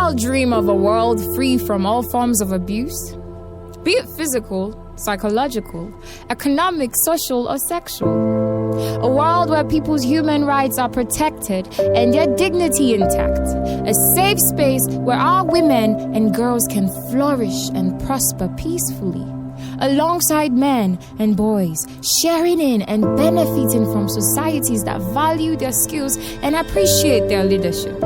all dream of a world free from all forms of abuse, be it physical, psychological, economic, social, or sexual. A world where people's human rights are protected and their dignity intact. A safe space where our women and girls can flourish and prosper peacefully, alongside men and boys, sharing in and benefiting from societies that value their skills and appreciate their leadership.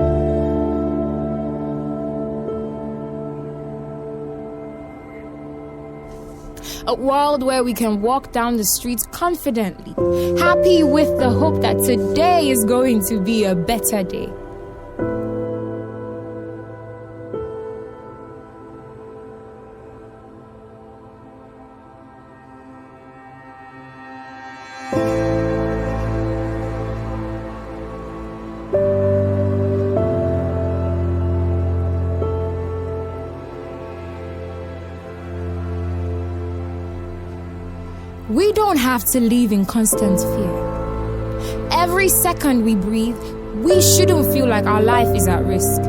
A world where we can walk down the streets confidently, happy with the hope that today is going to be a better day. We don't have to live in constant fear. Every second we breathe, we shouldn't feel like our life is at risk.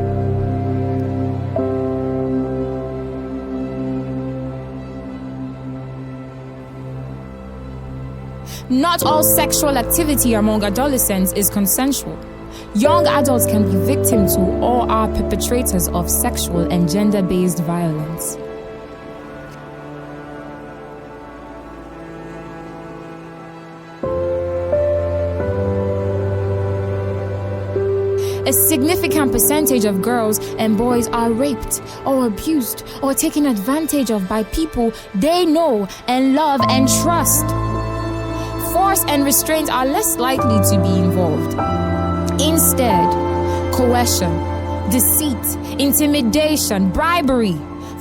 Not all sexual activity among adolescents is consensual. Young adults can be victims to or are perpetrators of sexual and gender-based violence. A significant percentage of girls and boys are raped or abused or taken advantage of by people they know and love and trust. Force and restraint are less likely to be involved. Instead, coercion, deceit, intimidation, bribery,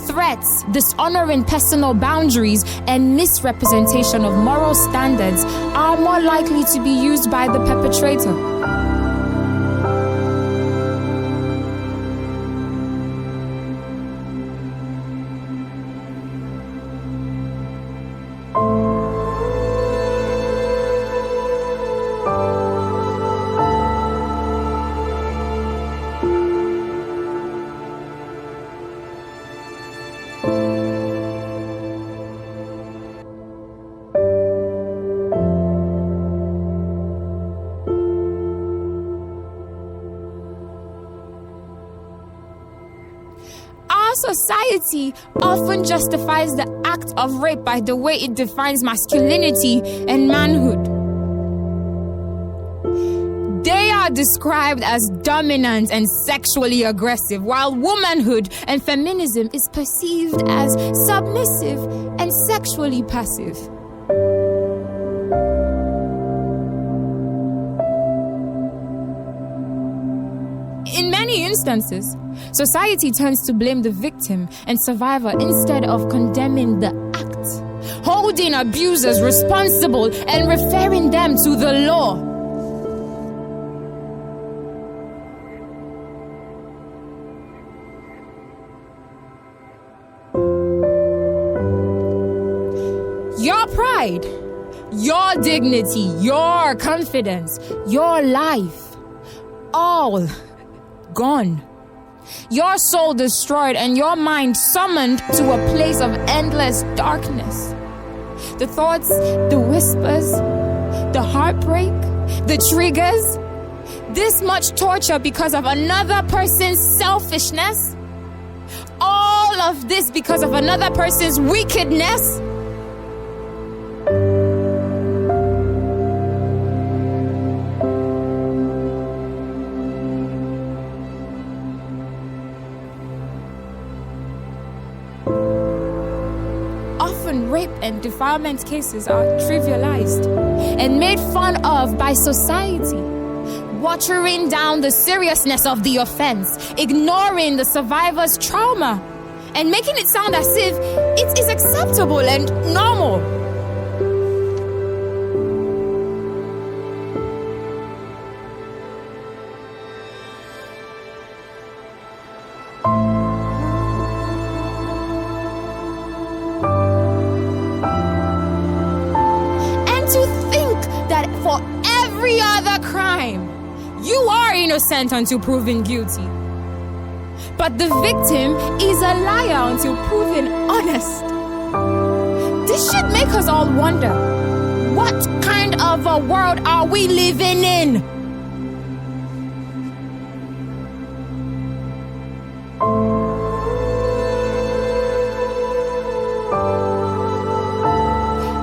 threats, dishonoring personal boundaries, and misrepresentation of moral standards are more likely to be used by the perpetrator. Our society often justifies the act of rape by the way it defines masculinity and manhood. They are described as dominant and sexually aggressive, while womanhood and feminism is perceived as submissive and sexually passive. In many instances, society turns to blame the victim and survivor instead of condemning the act, holding abusers responsible and referring them to the law. Your pride, your dignity, your confidence, your life, all gone. Your soul destroyed and your mind summoned to a place of endless darkness. The thoughts, the whispers, the heartbreak, the triggers, this much torture because of another person's selfishness, all of this because of another person's wickedness. Often rape and defilement cases are trivialized and made fun of by society, watering down the seriousness of the offense, ignoring the survivor's trauma, and making it sound as if it is acceptable and normal. For every other crime, you are innocent until proven guilty. But the victim is a liar until proven honest. This should make us all wonder, what kind of a world are we living in?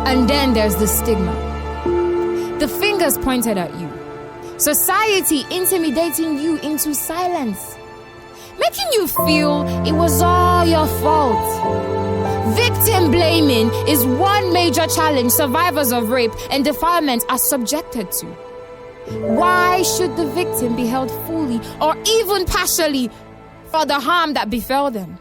And then there's the stigma. The fingers pointed at you. Society intimidating you into silence, making you feel it was all your fault. Victim blaming is one major challenge survivors of rape and defilement are subjected to. Why should the victim be held fully or even partially for the harm that befell them?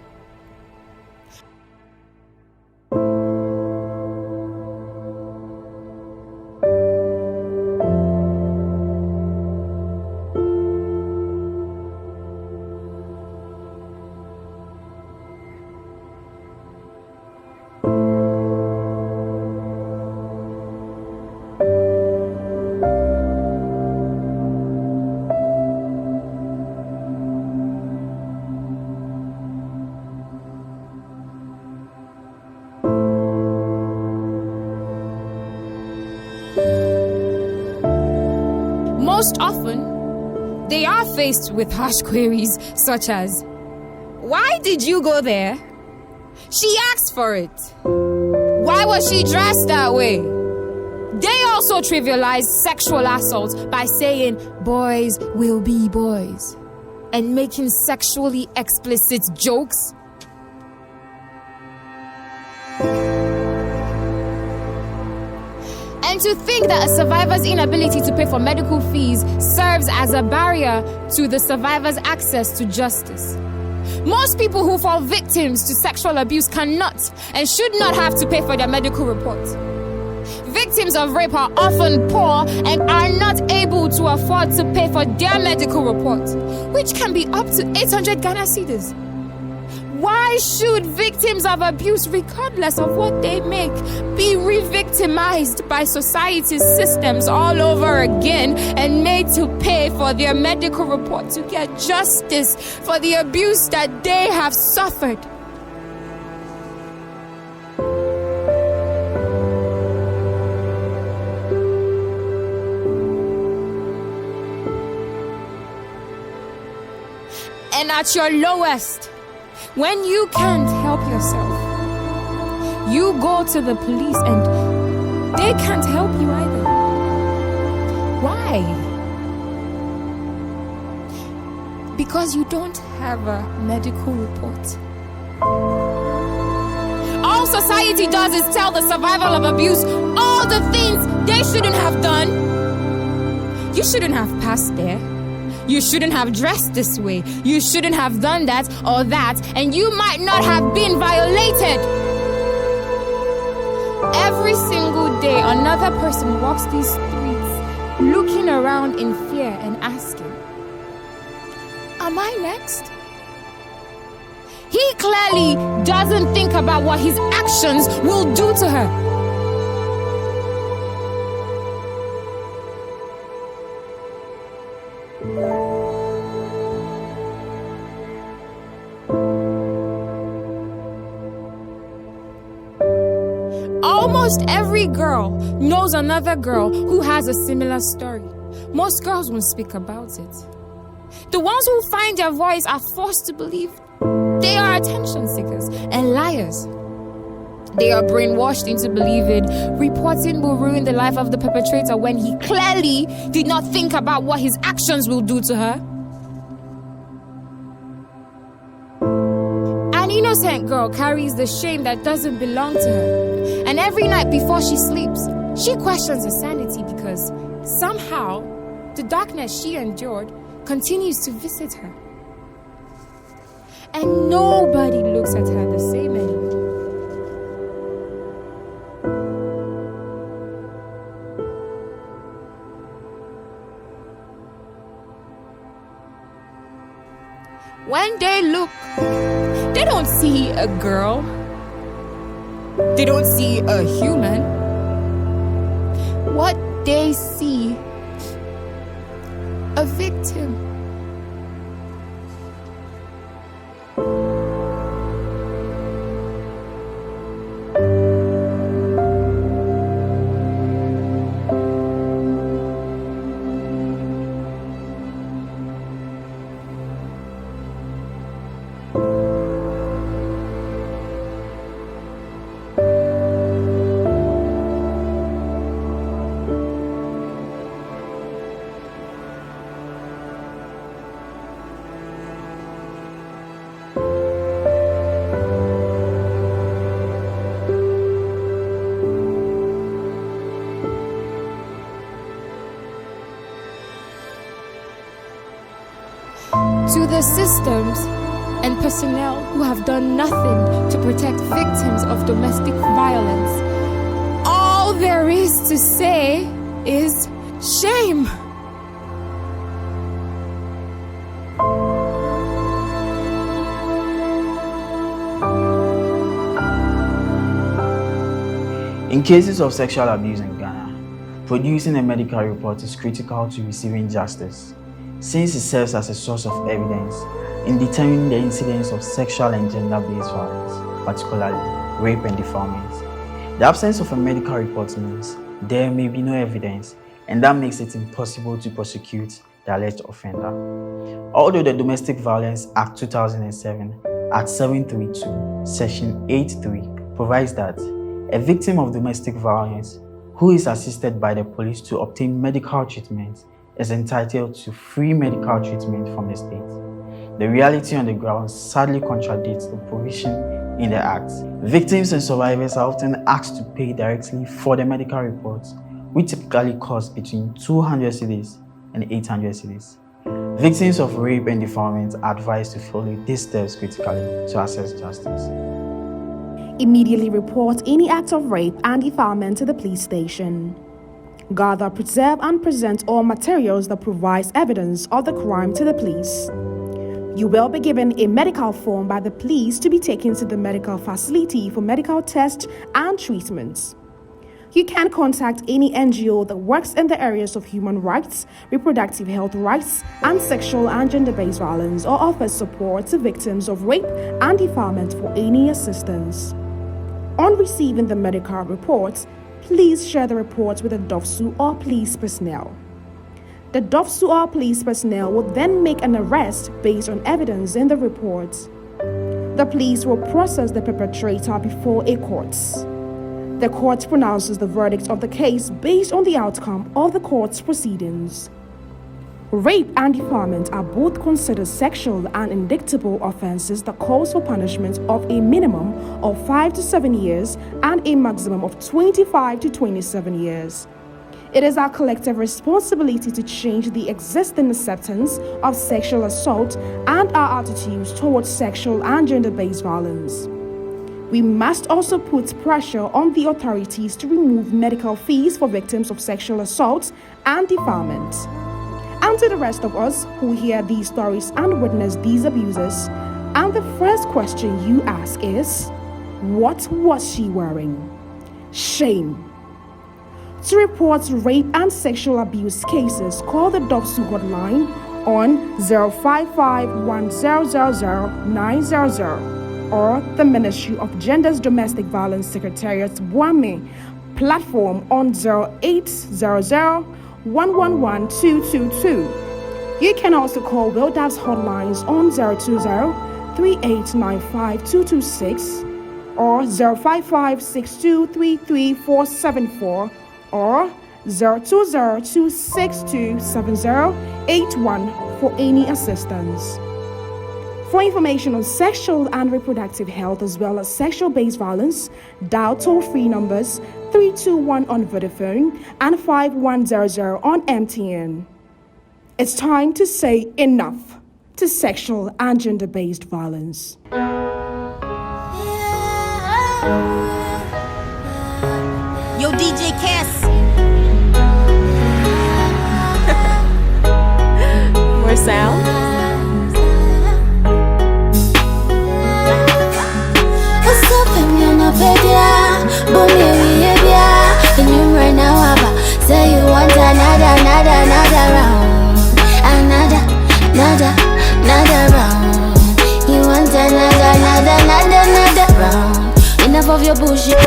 Most often, they are faced with harsh queries such as, "Why did you go there? She asked for it. Why was she dressed that way?" They also trivialize sexual assault by saying boys will be boys and making sexually explicit jokes. And to think that a survivor's inability to pay for medical fees serves as a barrier to the survivor's access to justice. Most people who fall victims to sexual abuse cannot and should not have to pay for their medical report. Victims of rape are often poor and are not able to afford to pay for their medical report, which can be up to 800 Ghana cedis. Why should victims of abuse, regardless of what they make, be re-victimized by society's systems all over again and made to pay for their medical report to get justice for the abuse that they have suffered? And at your lowest, when you can't help yourself, you go to the police and they can't help you either. Why? Because you don't have a medical report. All society does is tell the survivor of abuse all the things they shouldn't have done. You shouldn't have passed there. You shouldn't have dressed this way. You shouldn't have done that or that, and you might not have been violated. Every single day, another person walks these streets looking around in fear and asking, "Am I next?" He clearly doesn't think about what his actions will do to her. Almost every girl knows another girl who has a similar story. Most girls won't speak about it. The ones who find their voice are forced to believe they are attention seekers and liars. They are brainwashed into believing reporting will ruin the life of the perpetrator when he clearly did not think about what his actions will do to her. An innocent girl carries the shame that doesn't belong to her. And every night before she sleeps, she questions her sanity because somehow the darkness she endured continues to visit her. And nobody looks at her the same anymore. When they look, they don't see a girl. They don't see a human. What they see, a victim. systems and personnel who have done nothing to protect victims of domestic violence. All there is to say is shame. In cases of sexual abuse in Ghana, producing a medical report is critical to receiving justice, since it serves as a source of evidence in determining the incidence of sexual and gender-based violence, particularly rape and defilement. The absence of a medical report means there may be no evidence, and that makes it impossible to prosecute the alleged offender. Although the Domestic Violence Act 2007 at 732, Section 8.3 provides that a victim of domestic violence who is assisted by the police to obtain medical treatment is entitled to free medical treatment from the state. The reality on the ground sadly contradicts the provision in the Act. Victims and survivors are often asked to pay directly for the medical reports, which typically cost between 200 cedis and 800 cedis. Victims of rape and defilement are advised to follow these steps critically to access justice. Immediately report any act of rape and defilement to the police station. Gather, preserve, and present all materials that provides evidence of the crime to the police. You will be given a medical form by the police to be taken to the medical facility for medical tests and treatments. You can contact any NGO that works in the areas of human rights, reproductive health rights, and sexual and gender-based violence, or offers support to victims of rape and defilement for any assistance. On receiving the medical reports, please share the reports with the DOFSU or police personnel. The DOFSU or police personnel will then make an arrest based on evidence in the reports. The police will process the perpetrator before a court. The court pronounces the verdict of the case based on the outcome of the court's proceedings. Rape and defilement are both considered sexual and indictable offenses that calls for punishment of a minimum of 5 to 7 years and a maximum of 25 to 27 years. It is our collective responsibility to change the existing acceptance of sexual assault and our attitudes towards sexual and gender-based violence. We must also put pressure on the authorities to remove medical fees for victims of sexual assault and defilement. And to the rest of us who hear these stories and witness these abuses, and the first question you ask is, what was she wearing? Shame. To report rape and sexual abuse cases, call the DOFSU hotline on 055-1000-900 or the Ministry of Gender's Domestic Violence Secretariat's WAME platform on 0800-111-222. You can also call WiLDAF's hotlines on 020-3895-226 or 055-6233-474 or 020-262-7081 for any assistance. For information on sexual and reproductive health as well as sexual-based violence, dial toll-free numbers 321 on Vodafone and 5100 on MTN. It's time to say enough to sexual and gender-based violence. Yo, DJ Cass. More sound? What's up, Pedia? And you right now, say you want another round. Another round. You want another round. Enough of your bullshit.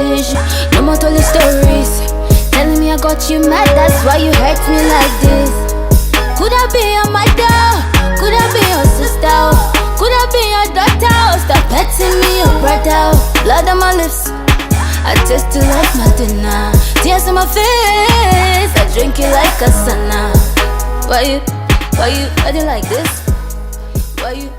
No more telling stories. Telling me I got you mad, that's why you hurt me like this. Could I be your mother? Could I be your sister? Could I be your daughter? Stop petting me, your brother. Blood on my lips, I taste you like my dinner. Tears on my face, I drink you like a sauna. Why you like this? Why you